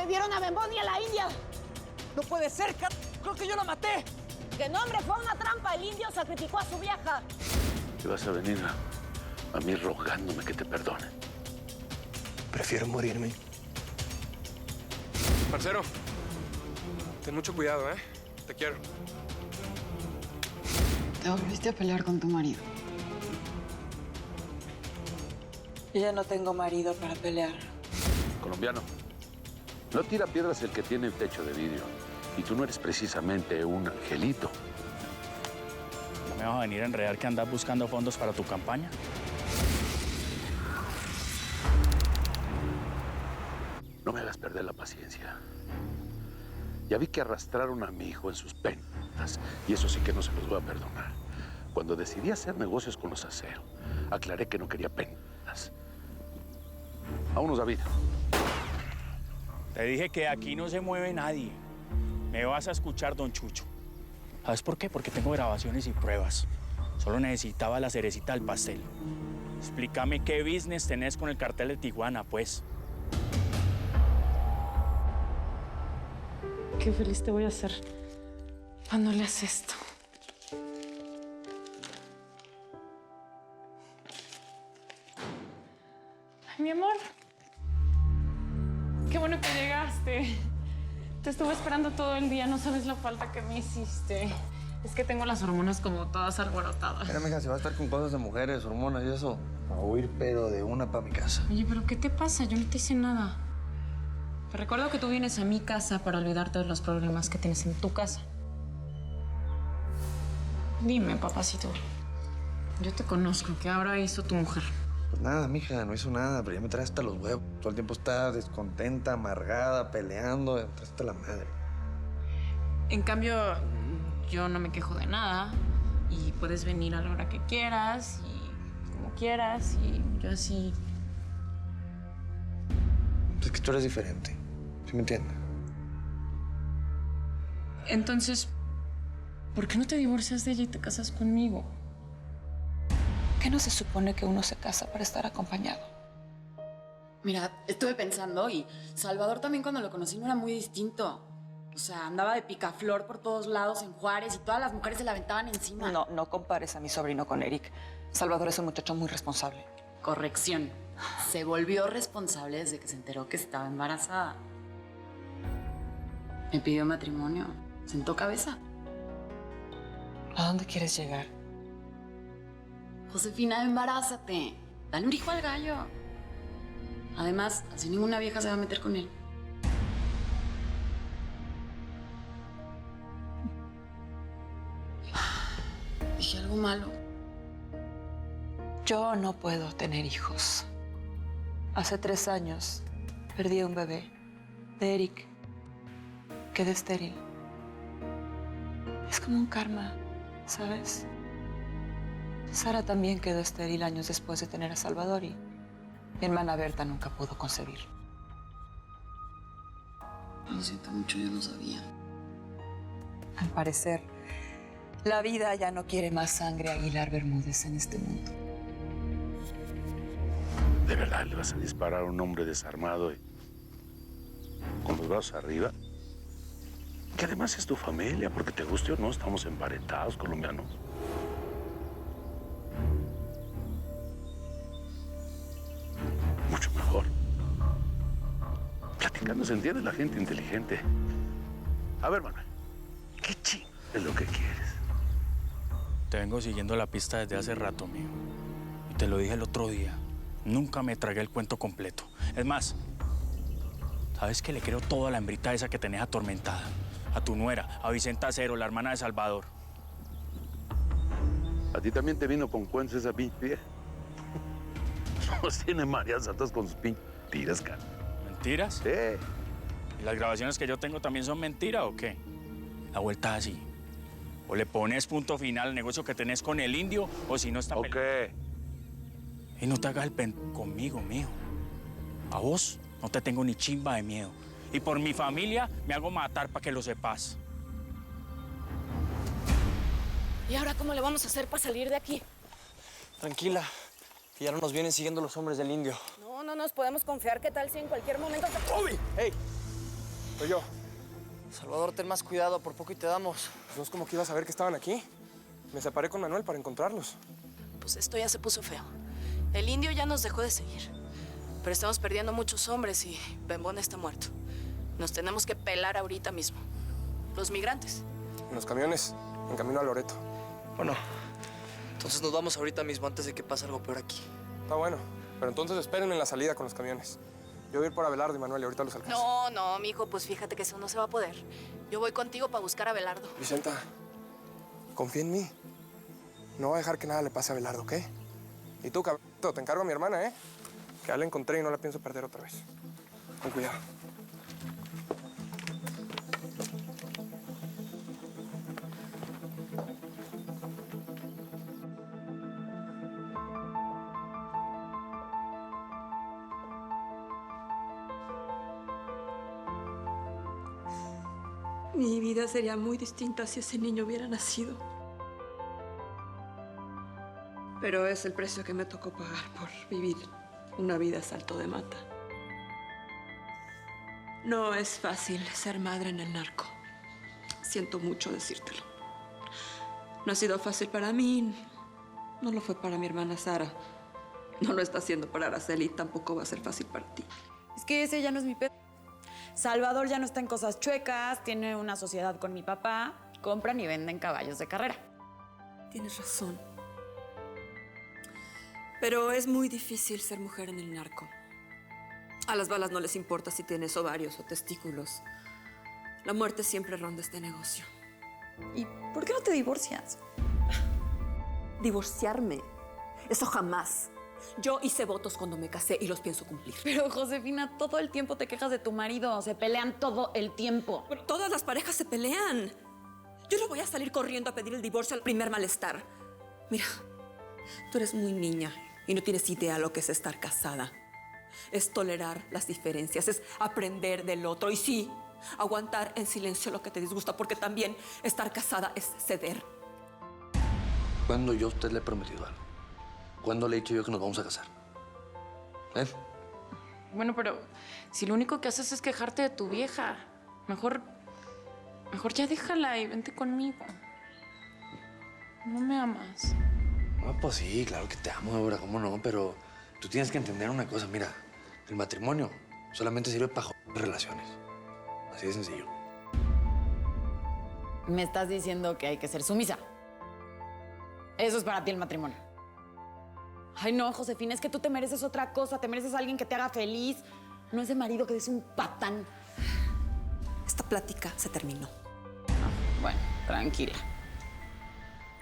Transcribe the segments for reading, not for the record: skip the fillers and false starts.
¿Vieron a Bembón y a la India? ¡No puede ser, creo que yo la maté! ¡Que no, hombre! Fue una trampa. El indio sacrificó a su vieja. ¿Qué vas a venir a mí rogándome que te perdone? Prefiero morirme. Parcero, ten mucho cuidado, ¿eh? Te quiero. Te volviste a pelear con tu marido. Yo ya no tengo marido para pelear. Colombiano, no tira piedras el que tiene el techo de vidrio. Y tú no eres precisamente un angelito. ¿No me vas a venir a enredar que andas buscando fondos para tu campaña? No me hagas perder la paciencia. Ya vi que arrastraron a mi hijo en sus penas. Y eso sí que no se los voy a perdonar. Cuando decidí hacer negocios con los aceros, aclaré que no quería penas. Vámonos, David. Te dije que aquí no se mueve nadie. Me vas a escuchar, don Chucho. ¿Sabes por qué? Porque tengo grabaciones y pruebas. Solo necesitaba la cerecita del pastel. Explícame qué business tenés con el cartel de Tijuana, pues. Qué feliz te voy a hacer cuando le haces esto. Ay, mi amor. Qué bueno que llegaste. Te estuve esperando todo el día. No sabes la falta que me hiciste. Es que tengo las hormonas como todas alborotadas. Mira, mija, si va a estar con cosas de mujeres, hormonas y eso, a huir, pero de una para mi casa. Oye, ¿pero qué te pasa? Yo no te hice nada. Te recuerdo que tú vienes a mi casa para olvidarte de los problemas que tienes en tu casa. Dime, papacito. Yo te conozco. ¿Qué ahora hizo tu mujer? Pues nada, mija, no hizo nada, pero ya me trae hasta los huevos. Todo el tiempo está descontenta, amargada, peleando, me trae hasta la madre. En cambio, yo no me quejo de nada. Y puedes venir a la hora que quieras y como quieras. Y yo así... Es que tú eres diferente, ¿sí me entiendes? Entonces, ¿por qué no te divorcias de ella y te casas conmigo? ¿Qué no se supone que uno se casa para estar acompañado? Mira, estuve pensando y Salvador también cuando lo conocí no era muy distinto. O sea, andaba de picaflor por todos lados en Juárez y todas las mujeres se la aventaban encima. No compares a mi sobrino con Eric. Salvador es un muchacho muy responsable. Corrección. Se volvió responsable desde que se enteró que estaba embarazada. Me pidió matrimonio. Sentó cabeza. ¿A dónde quieres llegar? Josefina, embarázate. Dale un hijo al gallo. Además, así ninguna vieja se va a meter con él. Dije algo malo. Yo no puedo tener hijos. Hace 3 años perdí a un bebé de Eric. Quedé estéril. Es como un karma, ¿sabes? Sara también quedó estéril años después de tener a Salvador y mi hermana Berta nunca pudo concebir. Lo siento mucho, yo no sabía. Al parecer, la vida ya no quiere más sangre Aguilar Bermúdez en este mundo. ¿De verdad le vas a disparar a un hombre desarmado y con los brazos arriba? Que además es tu familia, porque te guste o no, estamos emparentados, colombianos. Mucho mejor. Platicando se entiende la gente inteligente. A ver, Manuel, ¿qué ching es lo que quieres? Te vengo siguiendo la pista desde hace rato, mío. Y te lo dije el otro día. Nunca me tragué el cuento completo. Es más, ¿sabes que le creo todo a la hembrita esa que tenés atormentada? A tu nuera, a Vicenta Acero, la hermana de Salvador. ¿A ti también te vino con cuentos esa pinche vieja? Nos tiene mareas altas con sus pintiras, cara. ¿Mentiras? Sí. ¿Y las grabaciones que yo tengo también son mentiras o qué? La vuelta es así. O le pones punto final al negocio que tenés con el indio, o si no está Ok. Y no te hagas el conmigo, mijo. A vos no te tengo ni chimba de miedo. Y por mi familia me hago matar para que lo sepas. ¿Y ahora cómo le vamos a hacer para salir de aquí? Tranquila, que ya no nos vienen siguiendo los hombres del indio. No nos podemos confiar. ¿Qué tal si en cualquier momento... ¡Uy! ¡Ey! Soy yo. Salvador, ten más cuidado, por poco y te damos. Pues no es como que ibas a ver que estaban aquí. Me separé con Manuel para encontrarlos. Pues esto ya se puso feo. El indio ya nos dejó de seguir. Pero estamos perdiendo muchos hombres y Bembón está muerto. Nos tenemos que pelar ahorita mismo. Los migrantes. En los camiones, en camino a Loreto. Bueno, entonces nos vamos ahorita mismo antes de que pase algo peor aquí. Está bueno. Pero entonces espérenme en la salida con los camiones. Yo voy a ir por Abelardo y Manuel y ahorita los alcanzo. No, no, mijo, pues fíjate que eso no se va a poder. Yo voy contigo para buscar a Abelardo. Vicenta, confía en mí. No voy a dejar que nada le pase a Abelardo, ¿ok? Y tú, cabrito, te encargo a mi hermana, ¿eh? Que ya la encontré y no la pienso perder otra vez. Con cuidado. Mi vida sería muy distinta si ese niño hubiera nacido. Pero es el precio que me tocó pagar por vivir una vida a salto de mata. No es fácil ser madre en el narco. Siento mucho decírtelo. No ha sido fácil para mí. No lo fue para mi hermana Sara. No lo está haciendo para Araceli y tampoco va a ser fácil para ti. Es que ese ya no es mi pedo. Salvador ya no está en cosas chuecas, tiene una sociedad con mi papá, compran y venden caballos de carrera. Tienes razón. Pero es muy difícil ser mujer en el narco. A las balas no les importa si tienes ovarios o testículos. La muerte siempre ronda este negocio. ¿Y por qué no te divorcias? Divorciarme. Eso jamás. Yo hice votos cuando me casé y los pienso cumplir. Pero, Josefina, todo el tiempo te quejas de tu marido. Se pelean todo el tiempo. Pero todas las parejas se pelean. Yo no voy a salir corriendo a pedir el divorcio al primer malestar. Mira, tú eres muy niña y no tienes idea lo que es estar casada. Es tolerar las diferencias, es aprender del otro y sí, aguantar en silencio lo que te disgusta, porque también estar casada es ceder. ¿Cuándo yo a usted le he prometido algo? ¿Cuándo le he dicho yo que nos vamos a casar? ¿Eh? Bueno, pero si lo único que haces es quejarte de tu vieja, mejor ya déjala y vente conmigo. No me amas. Ah, pues sí, claro que te amo, Débora, cómo no, pero tú tienes que entender una cosa, mira, el matrimonio solamente sirve para joder relaciones. Así de sencillo. Me estás diciendo que hay que ser sumisa. Eso es para ti el matrimonio. Ay, no, Josefina, es que tú te mereces otra cosa. Te mereces a alguien que te haga feliz. No ese marido que es un patán. Esta plática se terminó. Bueno, tranquila.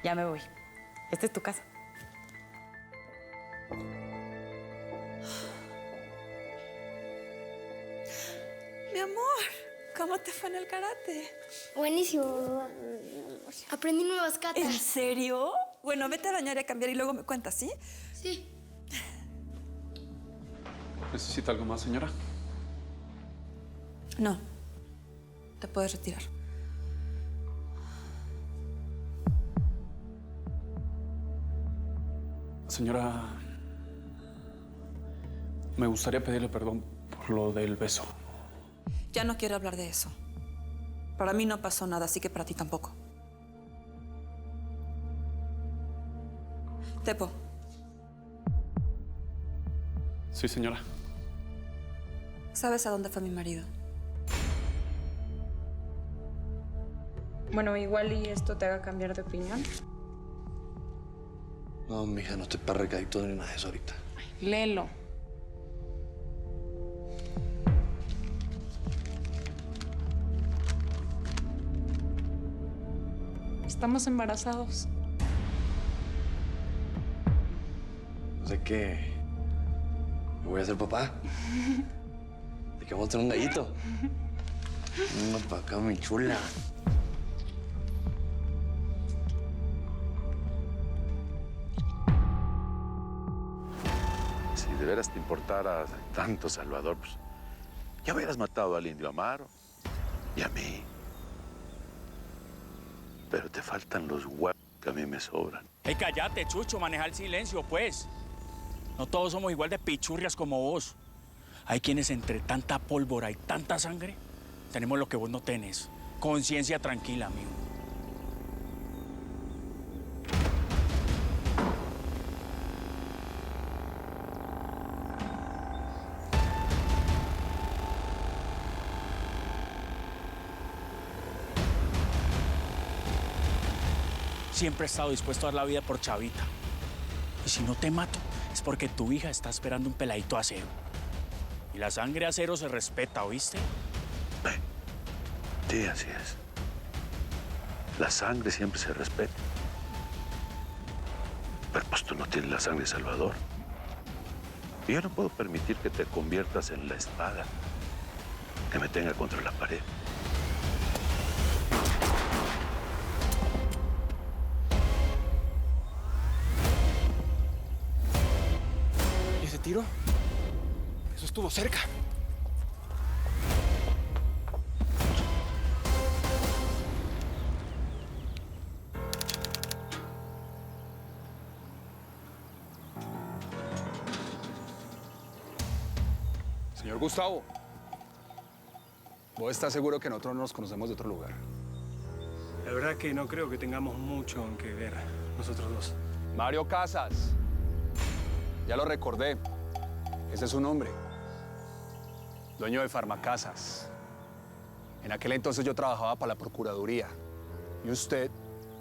Ya me voy. Esta es tu casa. Mi amor, ¿cómo te fue en el karate? Buenísimo. Aprendí nuevas katas. ¿En serio? Bueno, vete a bañar y a cambiar y luego me cuentas, ¿sí? Sí. ¿Necesita algo más, señora? No. Te puedes retirar. Señora, me gustaría pedirle perdón por lo del beso. Ya no quiero hablar de eso. Para mí no pasó nada, así que para ti tampoco. Tepo. Sí, señora. ¿Sabes a dónde fue mi marido? Bueno, igual y esto te haga cambiar de opinión. No, mija, no estoy para recadito ni nada de eso ahorita. Léelo. Estamos embarazados. O sea que me voy a hacer papá. ¿De que vamos a tener un gallito? Venga para acá, mi chula. Si de veras te importara tanto, Salvador, pues ya hubieras matado al indio Amaro y a mí. Pero te faltan los huevos que a mí me sobran. Hey, cállate, Chucho, maneja el silencio, pues. No todos somos igual de pichurrias como vos. Hay quienes entre tanta pólvora y tanta sangre Tenemos lo que vos no tenés. Conciencia tranquila, amigo. Siempre he estado dispuesto a dar la vida por Chavita. Y si no te mato, es porque tu hija está esperando un peladito acero. Y la sangre acero se respeta, ¿oíste? Sí, así es. La sangre siempre se respeta. Pero pues tú no tienes la sangre de Salvador. Y yo no puedo permitir que te conviertas en la espada que me tenga contra la pared. ¿Y ese tiro? Eso estuvo cerca. Señor Gustavo, ¿vos estás seguro que nosotros no nos conocemos de otro lugar? La verdad que no creo que tengamos mucho en que ver nosotros dos. Mario Casas. Ya lo recordé. Ese es su nombre. Dueño de Farmacasas. En aquel entonces yo trabajaba para la Procuraduría y usted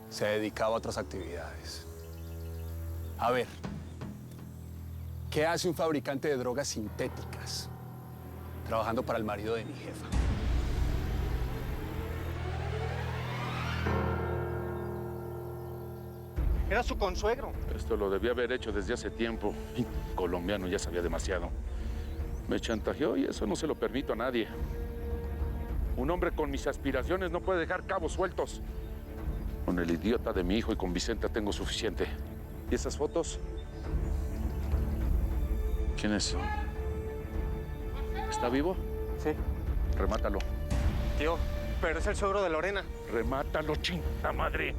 se dedicaba a otras actividades. A ver, ¿qué hace un fabricante de drogas sintéticas trabajando para el marido de mi jefa? Era su consuegro. Esto lo debía haber hecho desde hace tiempo. Y colombiano ya sabía demasiado. Me chantajeó y eso no se lo permito a nadie. Un hombre con mis aspiraciones no puede dejar cabos sueltos. Con el idiota de mi hijo y con Vicenta tengo suficiente. ¿Y esas fotos? ¿Quiénes son? ¿Está vivo? Sí. Remátalo. Tío, pero es el suegro de Lorena. Remátalo, chingada madre.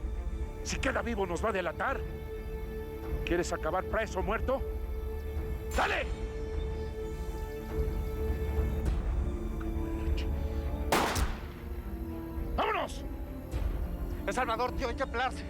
Si queda vivo nos va a delatar. ¿Quieres acabar preso o muerto? ¡Dale! ¡Vámonos! Es Salvador, tío, hay que pelarse.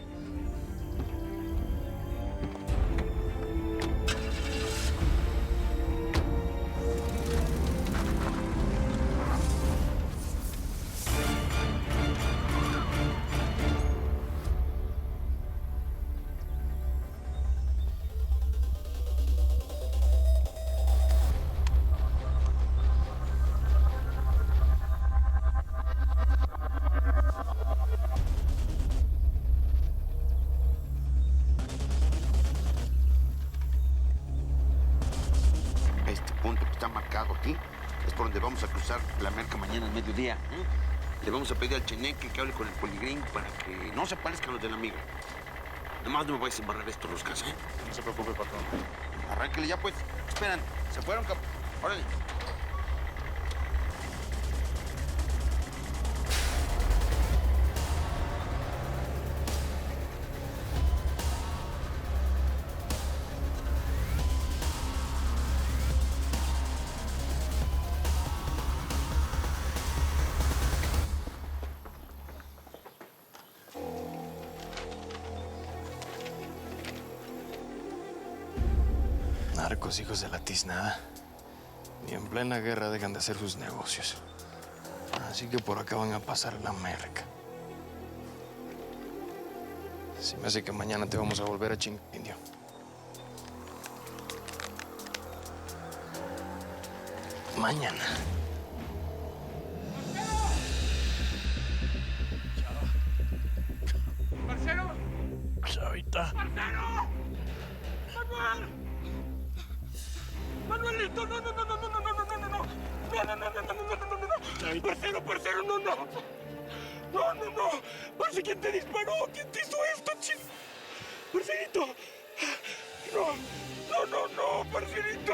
Este punto que está marcado aquí es por donde vamos a cruzar la merca mañana al mediodía. Le vamos a pedir al cheneque que hable con el poligrín para que no se parezcan los de la amiga. Nomás no me vayas a embarrar esto, Roscas, ¿eh? No se preocupe, patrón. Arránquele ya, pues. Esperan. Se fueron, cap... Órale. Narcos, hijos de la tiznada. Ni en plena guerra dejan de hacer sus negocios. Así que por acá van a pasar la merca. Se me hace que mañana te vamos a volver a chingar, indio. Mañana. ¡Marcelo! Chavita. ¡Marcelo! ¡Manuel! ¡Manuelito! ¡No, no, no, no, no, no, no, no, no, no! ¡No, no, no, no, no, no, no, no, no, no! ¡Marcelo, Marcelo, no, no! ¡No, no, no! Marce, ¿quién te disparó? ¿Quién te hizo esto, ching? ¡Marcelito! ¡No, no, no, no, Marcelito!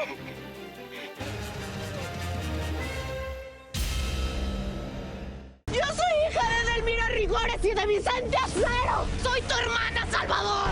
Yo soy hija de Edelmira Rigores y de Vicente Acero. Soy tu hermana, Salvador.